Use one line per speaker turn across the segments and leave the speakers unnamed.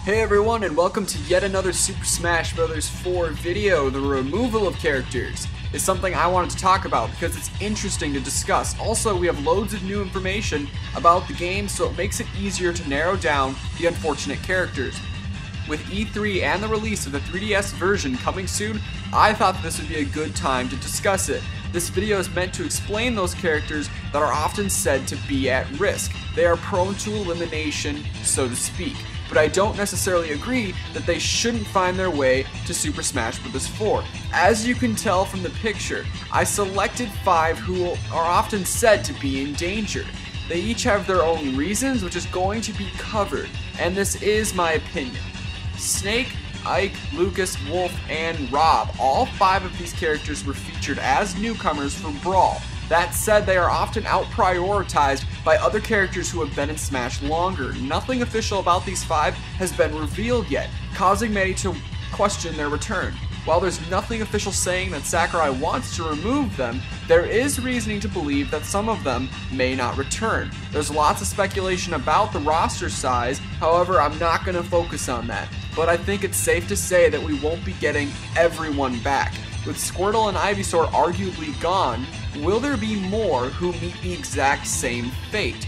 Hey everyone, and welcome to yet another Super Smash Bros. 4 video. The removal of characters is something I wanted to talk about because it's interesting to discuss. Also, we have loads of new information about the game, so it makes it easier to narrow down the unfortunate characters. With E3 and the release of the 3DS version coming soon, I thought this would be a good time to discuss it. This video is meant to explain those characters that are often said to be at risk. They are prone to elimination, so to speak. But I don't necessarily agree that they shouldn't find their way to Super Smash Bros. 4. As you can tell from the picture, I selected 5 who are often said to be in danger. They each have their own reasons, which is going to be covered, and this is my opinion. Snake, Ike, Lucas, Wolf, and Rob. All 5 of these characters were featured as newcomers for Brawl. That said, they are often out-prioritized by other characters who have been in Smash longer. Nothing official about these 5 has been revealed yet, causing many to question their return. While there's nothing official saying that Sakurai wants to remove them, there is reasoning to believe that some of them may not return. There's lots of speculation about the roster size, however, I'm not going to focus on that. But I think it's safe to say that we won't be getting everyone back. With Squirtle and Ivysaur arguably gone, will there be more who meet the exact same fate?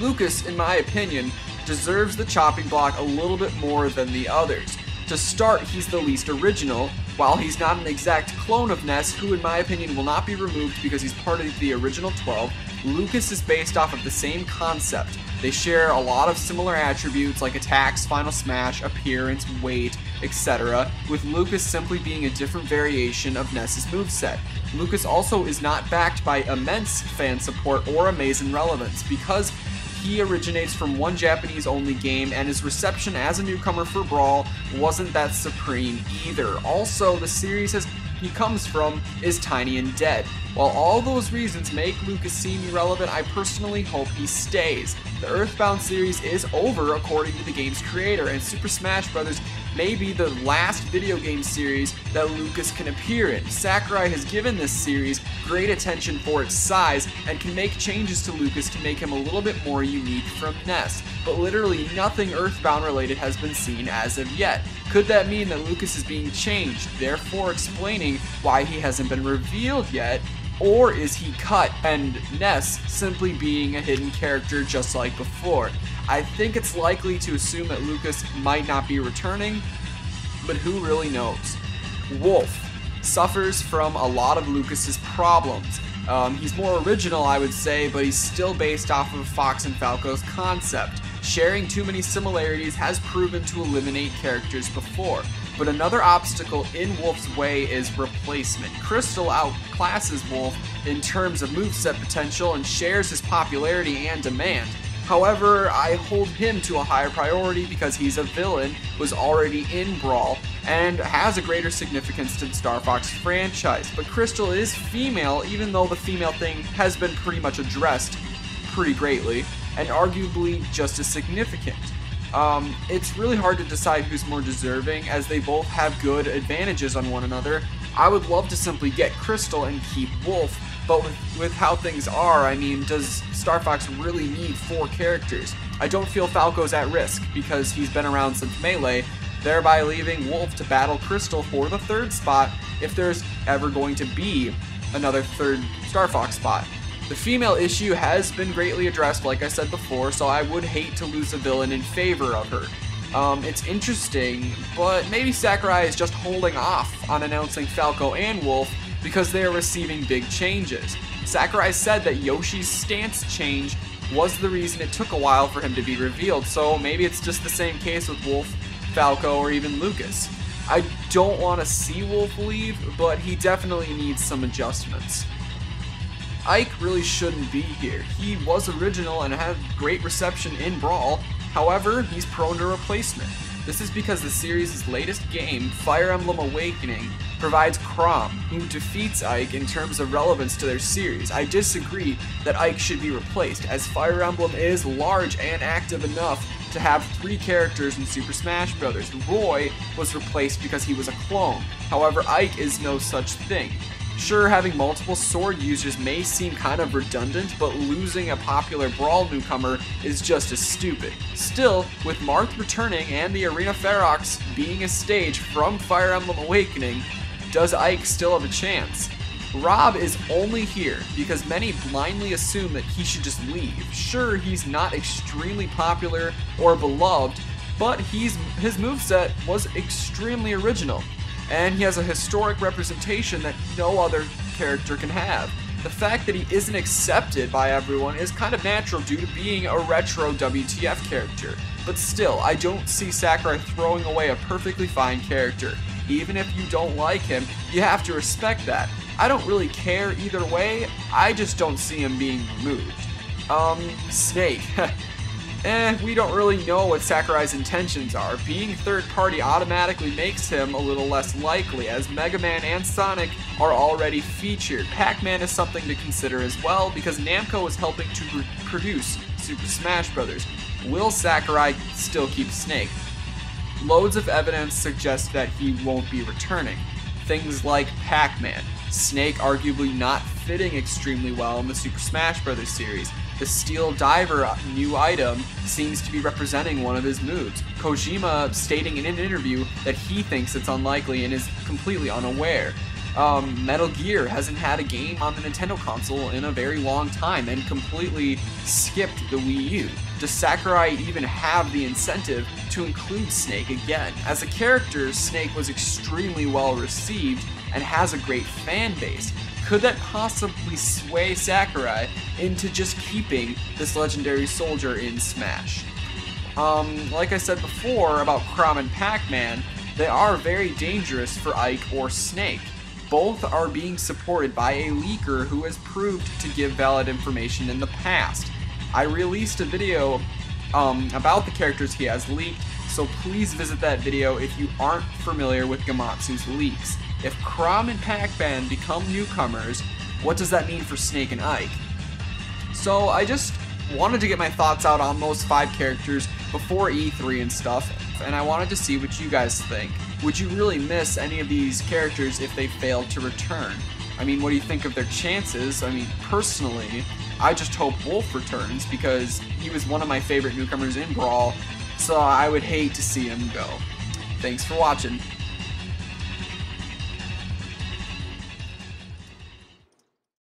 Lucas, in my opinion, deserves the chopping block a little bit more than the others. To start, he's the least original. While he's not an exact clone of Ness, who in my opinion will not be removed because he's part of the original 12, Lucas is based off of the same concept. They share a lot of similar attributes like attacks, final smash, appearance, weight, etc., with Lucas simply being a different variation of Ness's moveset. Lucas also is not backed by immense fan support or amazing relevance because he originates from one Japanese-only game, and his reception as a newcomer for Brawl wasn't that supreme either. Also, the series he comes from is tiny and dead. While all those reasons make Lucas seem irrelevant, I personally hope he stays. The Earthbound series is over according to the game's creator, and Super Smash Bros. May be the last video game series that Lucas can appear in. Sakurai has given this series great attention for its size and can make changes to Lucas to make him a little bit more unique from Ness, but literally nothing Earthbound related has been seen as of yet. Could that mean that Lucas is being changed, therefore explaining why he hasn't been revealed yet? Or is he cut and Ness simply being a hidden character just like before? I think it's likely to assume that Lucas might not be returning, but who really knows? Wolf suffers from a lot of Lucas's problems. He's more original, I would say, but he's still based off of Fox and Falco's concept. Sharing too many similarities has proven to eliminate characters before. But another obstacle in Wolf's way is replacement. Crystal outclasses Wolf in terms of moveset potential and shares his popularity and demand. However, I hold him to a higher priority because he's a villain, was already in Brawl, and has a greater significance to the Star Fox franchise. But Crystal is female, even though the female thing has been pretty much addressed pretty greatly, and arguably just as significant. It's really hard to decide who's more deserving, as they both have good advantages on one another. I would love to simply get Crystal and keep Wolf, but with how things are, I mean, does Star Fox really need 4 characters? I don't feel Falco's at risk, because he's been around since Melee, thereby leaving Wolf to battle Crystal for the 3rd spot if there's ever going to be another 3rd Star Fox spot. The female issue has been greatly addressed, like I said before, so I would hate to lose a villain in favor of her. It's interesting, but maybe Sakurai is just holding off on announcing Falco and Wolf because they are receiving big changes. Sakurai said that Yoshi's stance change was the reason it took a while for him to be revealed, so maybe it's just the same case with Wolf, Falco, or even Lucas. I don't want to see Wolf leave, but he definitely needs some adjustments. Ike really shouldn't be here. He was original and had great reception in Brawl, however, he's prone to replacement. This is because the series' latest game, Fire Emblem Awakening, provides Chrom, who defeats Ike in terms of relevance to their series. I disagree that Ike should be replaced, as Fire Emblem is large and active enough to have 3 characters in Super Smash Bros. Roy was replaced because he was a clone. However, Ike is no such thing. Sure, having multiple sword users may seem kind of redundant, but losing a popular Brawl newcomer is just as stupid. Still, with Marth returning and the Arena Ferox being a stage from Fire Emblem Awakening, does Ike still have a chance? Rob is only here because many blindly assume that he should just leave. Sure, he's not extremely popular or beloved, but his moveset was extremely original, and he has a historic representation that no other character can have. The fact that he isn't accepted by everyone is kind of natural due to being a retro WTF character, but still, I don't see Sakurai throwing away a perfectly fine character. Even if you don't like him, you have to respect that. I don't really care either way, I just don't see him being removed. Snake. We don't really know what Sakurai's intentions are. Being third party automatically makes him a little less likely, as Mega Man and Sonic are already featured. Pac-Man is something to consider as well, because Namco is helping to produce Super Smash Bros. Will Sakurai still keep Snake? Loads of evidence suggest that he won't be returning. Things like Pac-Man, Snake arguably not fitting extremely well in the Super Smash Bros. Series. The Steel Diver new item seems to be representing one of his moves. Kojima stating in an interview that he thinks it's unlikely and is completely unaware. Metal Gear hasn't had a game on the Nintendo console in a very long time and completely skipped the Wii U. Does Sakurai even have the incentive to include Snake again? As a character, Snake was extremely well received and has a great fan base. Could that possibly sway Sakurai into just keeping this legendary soldier in Smash? Like I said before about Chrom and Pac-Man, they are very dangerous for Ike or Snake. Both are being supported by a leaker who has proved to give valid information in the past. I released a video about the characters he has leaked, so please visit that video if you aren't familiar with Gamatsu's leaks. If Chrom and Pac-Man become newcomers, what does that mean for Snake and Ike? So I just wanted to get my thoughts out on those 5 characters before E3 and stuff, and I wanted to see what you guys think. Would you really miss any of these characters if they failed to return? I mean, what do you think of their chances? I mean, personally, I just hope Wolf returns because he was one of my favorite newcomers in Brawl, so I would hate to see him go. Thanks for watching.